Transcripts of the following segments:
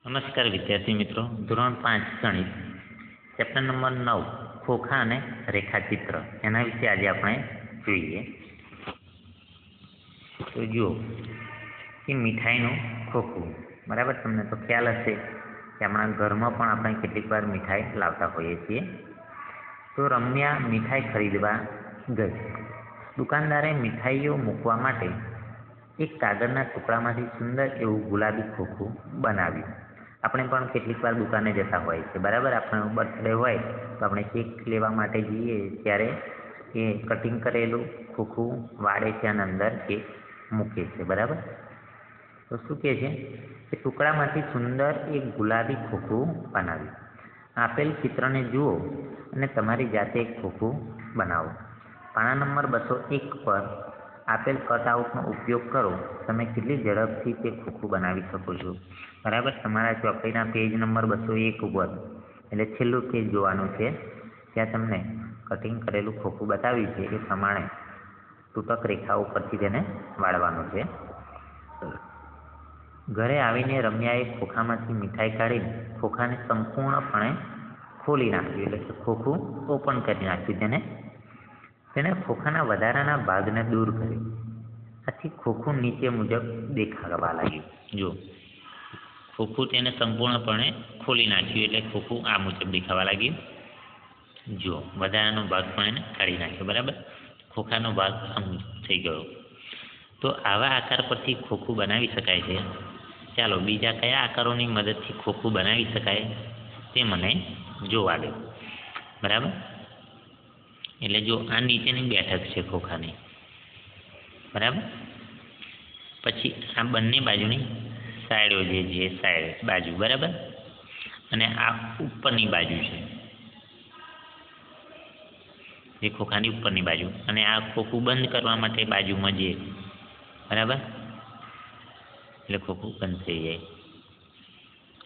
નમસ્કાર વિદ્યાર્થી મિત્રો, ધોરણ 5 ગણિત ચેપ્ટર નંબર 9 ખોખા અને રેખાચિત્ર એના વિશે આજે આપણે જોઈએ. તો જુઓ કે મીઠાઈનું ખોખું, બરાબર. તમને તો ખ્યાલ હશે કે આપણા ઘરમાં પણ આપણે કેટલીક વાર મીઠાઈ લાવતા હોઈએ છીએ. તો રમ્યા મીઠાઈ ખરીદવા ગઈ. દુકાનદારે મીઠાઈઓ મૂકવા માટે એક કાગળના ટુકડામાંથી સુંદર એવું ગુલાબી ખોખું બનાવ્યું. આપણે પણ કેટલીક વાર દુકાને જતા હોય છે, બરાબર. આપણો બર્થડે હોય તો આપણે કેક લેવા માટે જઈએ ત્યારે એ કટિંગ કરેલું ખોખું વાળે છે અને અંદર કેક મૂકે છે, બરાબર. તો શું કહે છે કે ટુકડામાંથી સુંદર એક ગુલાબી ખોખું બનાવ્યું. આપેલ ચિત્રને જુઓ અને તમારી જાતે એક ખોખું બનાવો. પાના નંબર 201 પર આપેલ કટઆઉટનો ઉપયોગ કરો. તમે કેટલી ઝડપથી તે ખોખું બનાવી શકો છો, બરાબર. તમારા ચોપડીના પેજ નંબર 201 ઉપર, એટલે છેલ્લું પેજ જોવાનું છે. ત્યાં તમને કટિંગ કરેલું ખોખું બતાવ્યું છે. એ પ્રમાણે તૂટક રેખાઓ પરથી તેને વાળવાનું છે. ઘરે આવીને રમ્યાએ ખોખામાંથી મીઠાઈ કાઢીને ખોખાને સંપૂર્ણપણે ખોલી નાખ્યું, એટલે કે ખોખું ઓપન કરી નાખ્યું. તેણે ખોખાના વધારાના ભાગને દૂર કર્યો. આથી ખોખું નીચે મુજબ દેખાવા લાગ્યું. જો ખોખું તેને સંપૂર્ણપણે ખોલી નાખ્યું એટલે ખોખું આ મુજબ દેખાવા લાગ્યું. જો વધારાનો ભાગ પણ એને કાઢી નાખ્યો, બરાબર. ખોખાનો ભાગ આમ થઈ ગયો. તો આવા આકાર પરથી ખોખું બનાવી શકાય છે. ચાલો બીજા કયા આકારોની મદદથી ખોખું બનાવી શકાય તે મને જોવા દો, બરાબર. એટલે જો આ નીચેની બેઠક છે ખોખાની, બરાબર. પછી આ બંને બાજુની સાઈડો જે છે સાઈડ બાજુ, બરાબર. અને આ ઉપરની બાજુ છે, જે ખોખાની ઉપરની બાજુ. અને આ ખોખું બંધ કરવા માટે બાજુમાં જે, બરાબર. એટલે ખોખું બંધ થઈ જાય.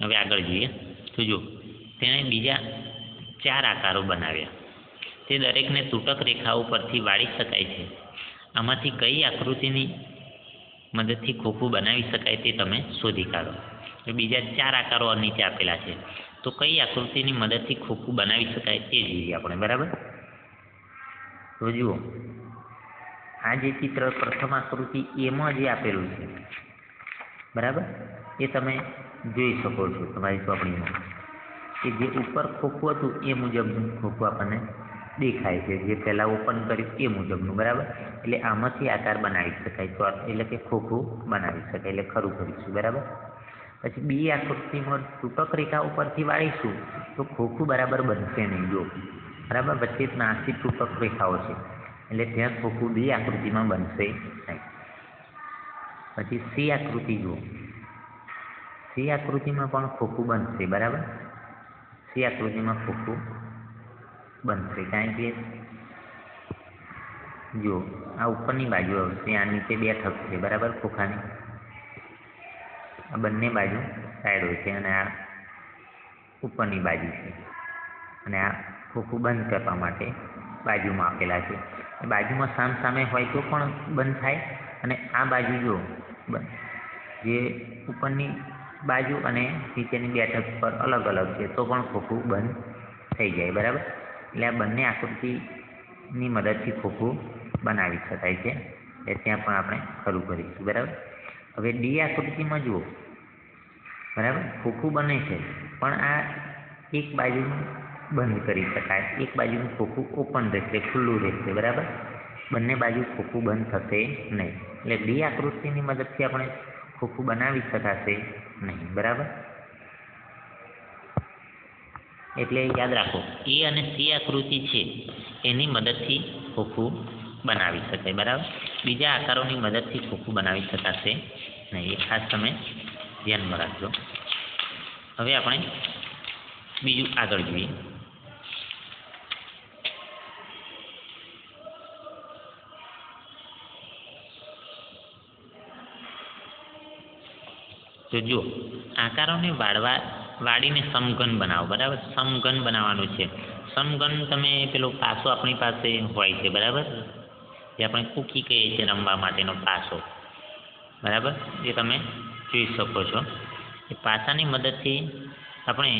હવે આગળ જોઈએ તો જો તેણે બીજા 4 આકારો બનાવ્યા. તે દરેકને તૂટક રેખાઓ પરથી વાળી શકાય છે. આમાંથી કઈ આકૃતિની મદદથી ખોખું બનાવી શકાય તે તમે શોધી કાઢો. બીજા 4 આકારો નીચે આપેલા છે. તો કઈ આકૃતિની મદદથી ખોખું બનાવી શકાય તે જોઈએ આપણે, બરાબર. તો જુઓ આ જે ચિત્ર પ્રથમ આકૃતિ એમાં જે આપેલું છે, બરાબર, એ તમે જોઈ શકો છો તમારી ચોપડીમાં, કે જે ઉપર ખોખું હતું એ મુજબનું ખોખું આપણને દેખાય છે. જે પહેલાં ઓપન કર્યું એ મુજબનું, બરાબર. એટલે આમાંથી આકાર બનાવી શકાય, એટલે કે ખોખું બનાવી શકાય. એટલે ખરું કરીશું, બરાબર. પછી બી આકૃતિમાં તૂટક રેખા ઉપરથી વાળીશું તો ખોખું બરાબર બનશે નહીં. જો બરાબર વચ્ચે નાસી તૂટક રેખાઓ છે, એટલે ત્યાં ખોખું બી આકૃતિમાં બનશે નહીં. પછી સી આકૃતિ જુઓ. સી આકૃતિમાં પણ ખોખું બનશે, બરાબર. સી આકૃતિમાં ખોખું બનશે, કારણ કે જો આ ઉપરની બાજુ આવશે, આ નીચે બેઠક છે, બરાબર, ખોખાની. આ બંને બાજુ સાઈડો છે અને આ ઉપરની બાજુ છે. અને આ ખોખું બંધ કરવા માટે બાજુમાં આપેલા છે. બાજુમાં સામે હોય તો પણ બંધ થાય, અને આ બાજુ જો જે ઉપરની બાજુ અને નીચેની બેઠક પર અલગ અલગ છે તો પણ ખોખું બંધ થઈ જાય, બરાબર. એટલે આ બંને આકૃતિની મદદથી ખોખું બનાવી શકાય છે. એ ત્યાં પણ આપણે ખરું કરીશું, બરાબર. હવે ડી આકૃતિમાં જુઓ, બરાબર. ખોખું બને છે પણ આ એક બાજુનું બંધ કરી શકાય, એક બાજુનું ખોખું ઓપન રહેશે, ખુલ્લું રહેશે, બરાબર. બંને બાજુ ખોખું બંધ થશે નહીં. એટલે ડી આકૃતિની મદદથી આપણે ખોખું બનાવી શકાશે નહીં, બરાબર. એટલે યાદ રાખો, એ અને સી આકૃતિ છે એની મદદથી ખોખું બનાવી શકાય, બરાબર. બીજા આકારોની મદદથી ખોખું બનાવી શકાશે નહીં. એ ખાસ તમે ધ્યાનમાં રાખજો. હવે આપણે બીજું આગળ જોઈએ. તો જો આકારોને વાળીને સમઘન બનાવો, બરાબર. સમઘન બનાવવાનું છે. સમઘન તમે પેલો પાસો આપણી પાસે હોય છે, બરાબર, જે આપણે કૂકી કહીએ છીએ રમવા માટેનો પાસો, બરાબર. એ તમે જોઈ શકો છો. એ પાસાની મદદથી આપણે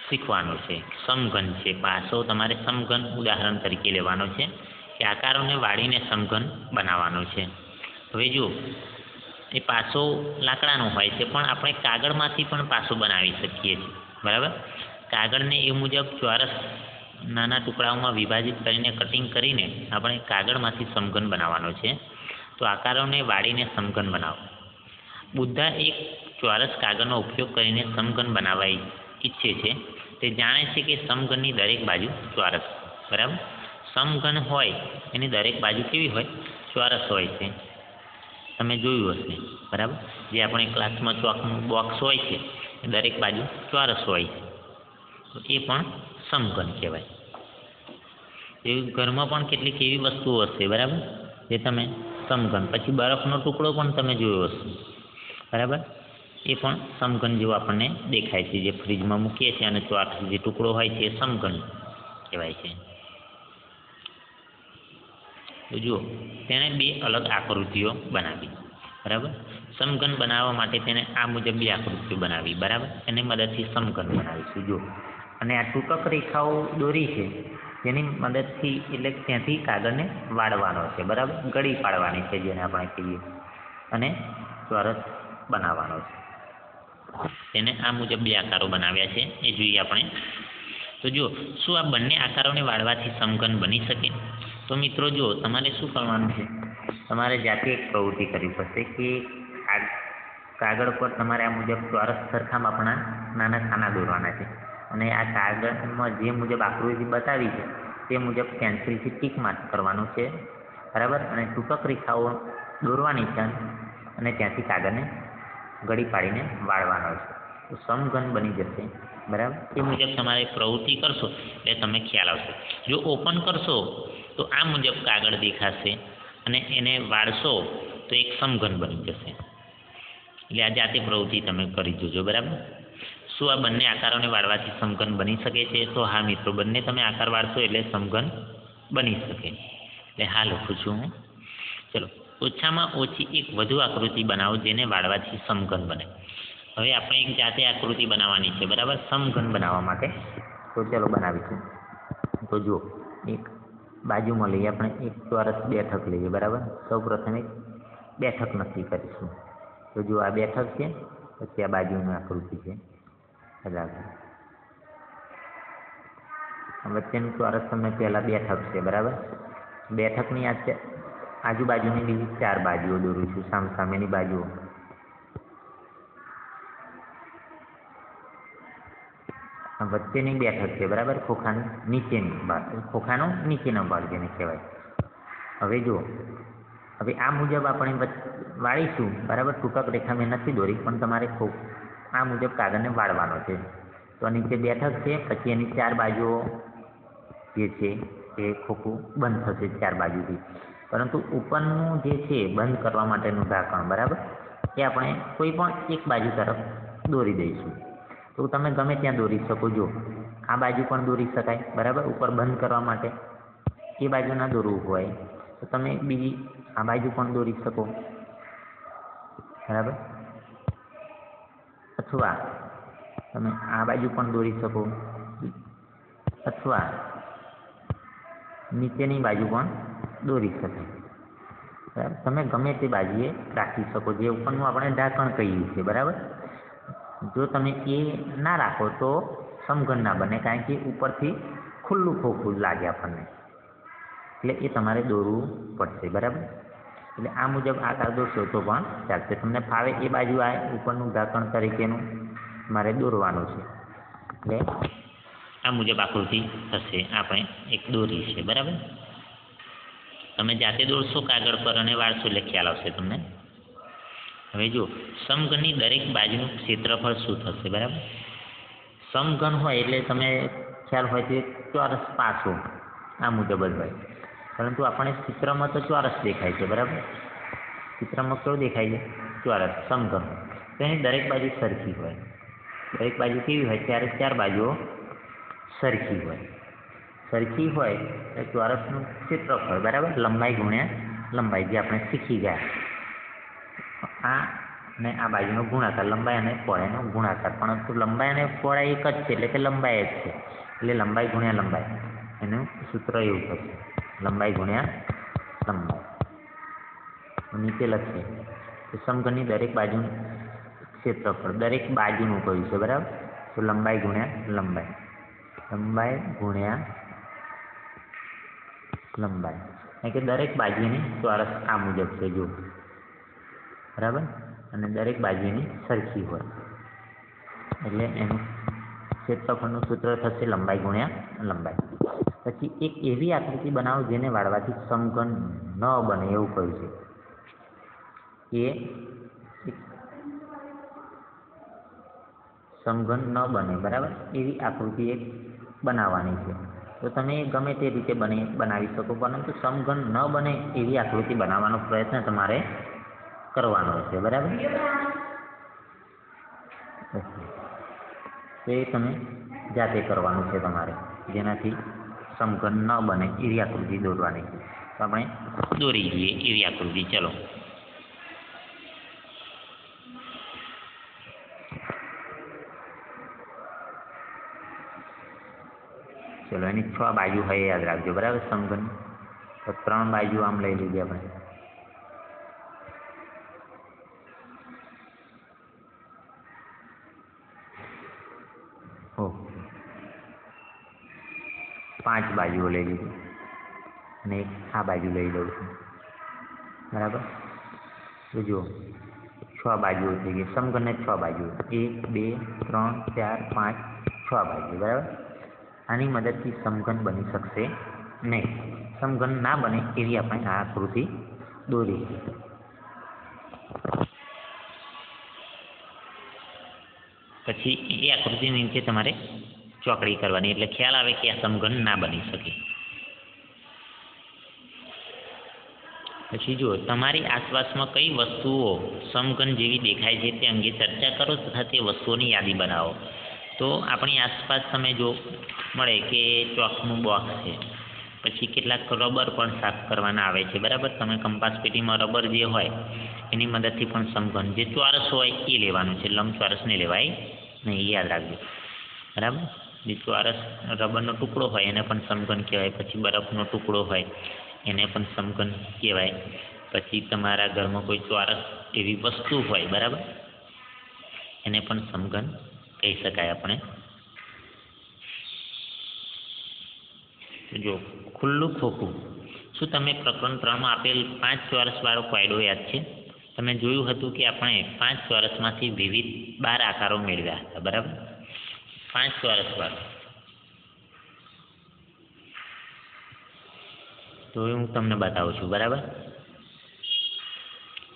શીખવાનું છે. સમઘન છે પાસો, તમારે સમઘન ઉદાહરણ તરીકે લેવાનો છે કે આકારોને વાળીને સમઘન બનાવવાનો છે. હવે જુઓ, એ પાસો લાકડાનો હોય છે, પણ આપણે કાગળમાંથી પણ પાસો બનાવી શકીએ છીએ. બરાબર, કાગળને એ મુજબ ચોરસ નાના ટુકડાઓમાં વિભાજિત કરીને કટિંગ કરીને આપણે કાગળમાંથી સમઘન બનાવવાનો છે. તો આકારોને વાળીને સમઘન બનાવો. બુદ્ધા એક ચોરસ કાગળનો ઉપયોગ કરીને સમઘન બનાવવા ઈચ્છે છે. તે જાણે છે કે સમઘનની દરેક બાજુ ચોરસ, બરાબર, સમઘન હોય એની દરેક બાજુ કેવી હોય? ચોરસ હોય છે. તમે જોયું હશે, બરાબર, જે આપણે ક્લાસમાં ચોકનું બોક્સ હોય છે એ દરેક બાજુ ચોરસ હોય છે. તો એ પણ સમઘન કહેવાય. એવી ઘરમાં પણ કેટલીક એવી વસ્તુઓ હશે, બરાબર, જે તમે સમઘન, પછી બરફનો ટુકડો પણ તમે જોયો હશે, બરાબર, એ પણ સમઘન જેવો આપણને દેખાય છે. જે ફ્રીજમાં મૂકીએ છીએ અને ચોરસ જે ટુકડો હોય છે એ સમઘન કહેવાય છે. તો જુઓ, તેણે બે અલગ આકૃતિઓ બનાવી, બરાબર. સમઘન બનાવવા માટે તેને આ મુજબ બે આકૃતિઓ બનાવી, બરાબર, એની મદદથી સમઘન બનાવીશું. જુઓ, અને આ તૂટક રેખાઓ દોરી છે જેની મદદથી, એટલે ત્યાંથી કાગળને વાળવાનો છે, બરાબર, ગળી પાડવાની છે જેને આપણે કહીએ, અને ચોરસ બનાવવાનો છે. તેને આ મુજબ બે આકારો બનાવ્યા છે એ જોઈએ આપણે. તો જુઓ, શું આ બંને આકારોને વાળવાથી સમઘન બની શકે? તો મિત્રો જુઓ, તમારે શું કરવાનું છે? તમારે જાતે એક પ્રવૃત્તિ કરવી પડશે કે કાગળ પર તમારે આ મુજબ ચોરસ સરખા માપના નાના ખાના દોરવાના છે, અને આ કાગળમાં જે મુજબ આકૃતિ બતાવી છે તે મુજબ પેન્સિલથી ટીક માર્ક કરવાનું છે, બરાબર, અને તૂટક રેખાઓ દોરવાની છે અને ત્યાંથી કાગળને ગળી પાડીને વાળવાનો છે. તો સમઘન બની જશે, બરાબર. એ મુજબ તમારે પ્રવૃત્તિ કરશો એટલે તમને ખ્યાલ આવશે. જો ઓપન કરશો તો આ મુજબ કાગળ દેખાશે અને એને વાળશો તો એક સમઘન બની જશે. એટલે આ જાતે પ્રવૃત્તિ તમે કરી જોજો, બરાબર. શું આ બંને આકારોને વાળવાથી સમઘન બની શકે છે? તો હા મિત્રો, બંને તમે આકાર વાળશો એટલે સમઘન બની શકે. એટલે હા લખું છું હું. ચલો, ઓછામાં ઓછી એક વધુ આકૃતિ બનાવો જેને વાળવાથી સમઘન બને. હવે આપણે એક જાતે આકૃતિ બનાવવાની છે, બરાબર, સમઘન બનાવવા માટે. તો ચલો બનાવીશું. તો જુઓ, એક બાજુમાં લઈએ આપણે એક ચોરસ બેઠક લઈએ, બરાબર. સૌ પ્રથમ એક બેઠક નક્કી કરીશું. તો જો આ બેઠક છે, પછી આ બાજુની આકૃતિ છે, વચ્ચેનું ચોરસ તમને પહેલા બેઠક છે, બરાબર. બેઠકની આજુબાજુની બીજી 4 બાજુઓ દોરું છું, સામસામેની બાજુઓ. વચ્ચેની બેઠક છે, બરાબર, ખોખાની નીચેની ભાગ, ખોખાનો નીચેનો ભાગ જેને કહેવાય. હવે જુઓ, હવે આ મુજબ આપણે વાળીશું, બરાબર. તૂટક રેખા મેં નથી દોરી, પણ તમારે આ મુજબ કાગળને વાળવાનો છે. તો નીચે બેઠક છે, પછી એની 4 બાજુઓ જે છે એ ખોખું બંધ થશે 4 બાજુથી, પરંતુ ઉપરનું જે છે બંધ કરવા માટેનું ઢાંકણ, બરાબર, એ આપણે કોઈ પણ એક બાજુ તરફ દોરી દઈશું. તો તમે ગમે ત્યાં દોરી શકો. જો આ બાજુ પણ દોરી શકાય, બરાબર, ઉપર બંધ કરવા માટે. એ બાજુ ના દોરવું હોય તો તમે બીજી આ બાજુ પણ દોરી શકો, બરાબર, અથવા તમે આ બાજુ પણ દોરી શકો, અથવા નીચેની બાજુ પણ દોરી શકાય, બરાબર. તમે ગમે તે બાજુએ રાખી શકો, જે ઉપરનું આપણે ઢાંકણ કહીએ છીએ, બરાબર. જો તમે એ ના રાખો તો સમઘન ના બને, કારણ કે ઉપરથી ખુલ્લું ખોખું લાગે આપણને, એટલે એ તમારે દોરવું પડશે, બરાબર. એટલે આ મુજબ આકાર દોરશો તો પણ ચાલશે. તમને ફાવે એ બાજુ આ ઉપરનું ઢાંકણ તરીકેનું મારે દોરવાનું છે, એટલે આ મુજબ આકૃતિ થશે. આપણે એક દોરી છે, બરાબર. તમે જાતે દોરશો કાગળ પર અને વાળશો એટલે ખ્યાલ આવશે તમને. હવે જો, સમઘનની દરેક બાજુનું ક્ષેત્રફળ શું થશે, બરાબર. સમઘન હોય એટલે તમે ખ્યાલ હોય તો ચોરસ પાસો આ મુજબ જ હોય, પરંતુ આપણે ચિત્રમાં તો ચોરસ દેખાય છે, બરાબર. ચિત્રમાં કેવું દેખાય છે? ચોરસ, સમઘન. તો એની દરેક બાજુ સરખી હોય. દરેક બાજુ કેવી હોય? 4 બાજુઓ સરખી હોય. સરખી હોય એટલે ચોરસનું ક્ષેત્રફળ, બરાબર, લંબાઈ ગુણ્યા લંબાઈ, જે આપણે શીખી ગયા. આ અને આ બાજુનો ગુણાકાર, લંબાઈ અને પહોળાઈનો ગુણાકાર. પરંતુ લંબાઈ અને પહોળાઈ એક જ છે, એટલે કે લંબાઈ જ છે. એટલે લંબાઈ ગુણ્યા લંબાઈ, એનું સૂત્ર એવું થશે, લંબાઈ ગુણ્યા લંબાઈ. નીચે લખીએ તો સમઘનની દરેક બાજુનું ક્ષેત્રફળ, દરેક બાજુનું કહ્યું છે, બરાબર. તો લંબાઈ ગુણ્યા લંબાઈ, લંબાઈ ગુણ્યા લંબાઈ, એટલે કે દરેક બાજુની ચોરસ આ મુજબ છે, જો, બરાબર. અને દરેક બાજુની સરખી હોય એટલે એનું ક્ષેત્રફળનું સૂત્ર થશે લંબાઈ ગુણ્યા લંબાઈ. પછી એક એવી આકૃતિ બનાવો જેને વાળવાથી સમઘન ન બને એવું કહ્યું છે. એ સમઘન ન બને, બરાબર, એવી આકૃતિ એક બનાવવાની છે. તો તમે ગમે તે રીતે બનાવી શકો, પરંતુ સમઘન ન બને એવી આકૃતિ બનાવવાનો પ્રયત્ન તમારે કરવાનો છે, બરાબર. તો એ તમે જાતે કરવાનું છે તમારે, જેનાથી સમઘન ન બને એવી આકૃતિ દોરવાની છે. તો આપણે દોરી દઈએ એવી આકૃતિ. ચલો, ચલો, એની 6 બાજુ હોય યાદ રાખજો, બરાબર. સમઘન તો 3 બાજુ આમ લઈ લીધી આપણે. ઓકે, 5 બાજુઓ લઈ લીધી અને એક આ બાજુ લઈ લઉં છું, બરાબર. તો જુઓ 6 બાજુઓ થઈ ગઈ, સમઘનને 6 બાજુઓ, 1 2 3 4 5 6 બાજુ, બરાબર. આની મદદથી સમઘન બની શકશે નહીં. સમઘન ના બને એવી આપણે આ આકૃતિ દોરી. પછી એ આકૃતિની નીચે તમારે ચોકડી કરવાની, એટલે ખ્યાલ આવે કે આ સમઘન ના બની શકે. પછી જુઓ, તમારી આસપાસમાં કઈ વસ્તુઓ સમઘન જેવી દેખાય છે તે અંગે ચર્ચા કરો તથા તે વસ્તુઓની યાદી બનાવો. તો આપણી આસપાસ તમે જો મળે કે ચોકનું બોક્સ છે, પછી કેટલાક રબર પણ સાફ કરવાના આવે છે, બરાબર. તમે કંપાસ પેટીમાં રબર જે હોય એની મદદથી પણ સમઘન, જે ચોરસ હોય એ લેવાનું છે, લંબચોરસ ને લેવાય નહીં, યાદ રાખજો, બરાબર. જે ચોરસ રબરનો ટુકડો હોય એને પણ સમઘન કહેવાય. પછી બરફનો ટુકડો હોય એને પણ સમઘન કહેવાય. પછી તમારા ઘરમાં કોઈ ચોરસ એવી વસ્તુ હોય, બરાબર, એને પણ સમઘન કહી શકાય આપણે. જો ખુલ્લું ખોખું, શું તમે પ્રકરણ 3માં આપેલ 5 ચોરસવાળો કોયડો યાદ છે? તમે જોયું હતું કે આપણે 5 ચોરસમાંથી વિવિધ 12 આકારો મેળવ્યા હતા, બરાબર. 5 ચોરસવાળો. તો હું તમને બતાવું છું, બરાબર.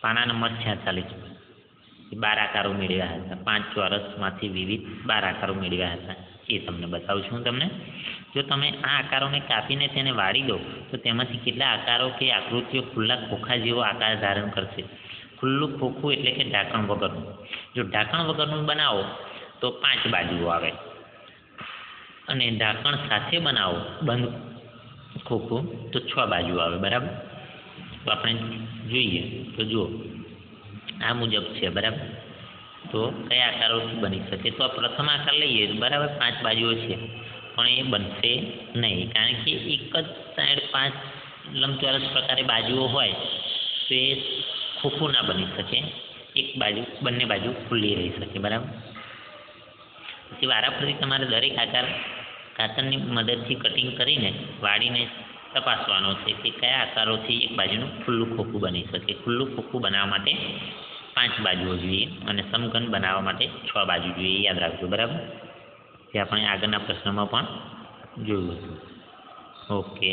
પાના નંબર 46, 12 આકારો મેળવ્યા હતા. 5 ચોરસમાંથી વિવિધ 12 આકારો મેળવ્યા હતા, એ તમને બતાવું છું તમને. જો તમે આ આકારોને કાપીને તેને વાળી દો તો તેમાંથી કેટલા આકારો કે આકૃતિઓ ખુલ્લા ખોખા જેવો આકાર ધારણ કરશે. ખુલ્લું ખોખું એટલે કે ઢાંકણ વગરનું. જો ઢાંકણ વગરનું બનાવો તો 5 બાજુઓ આવે, અને ઢાંકણ સાથે બનાવો બંધ ખોખું તો 6 બાજુ આવે, બરાબર. તો આપણે જોઈએ તો જુઓ આ મુજબ છે, બરાબર. તો કયા આકારોથી બની શકે? તો આ પ્રથમ આકાર લઈએ, બરાબર. 5 બાજુઓ છે, પણ એ બનશે નહીં, કારણ કે એક જ સાઈડ 5 લંબચોરસ પ્રકારે બાજુઓ હોય તો એ ખોખું ના બની શકે. એક બાજુ, બંને બાજુ ખુલ્લી રહી શકે, બરાબર. પછી વારાફરતી તમારે દરેક આકાર કાતરની મદદથી કટિંગ કરીને વાળીને તપાસવાનો છે કે કયા આકારોથી એક બાજુનું ખુલ્લું ખોખું બની શકે. ખુલ્લું ખોખું બનાવવા માટે 5 બાજુઓ જોઈએ અને સમઘન બનાવવા માટે 6 બાજુ જોઈએ, યાદ રાખજો, બરાબર. જે આપણે આગળના પ્રશ્નમાં પણ જોયું હતું. ઓકે.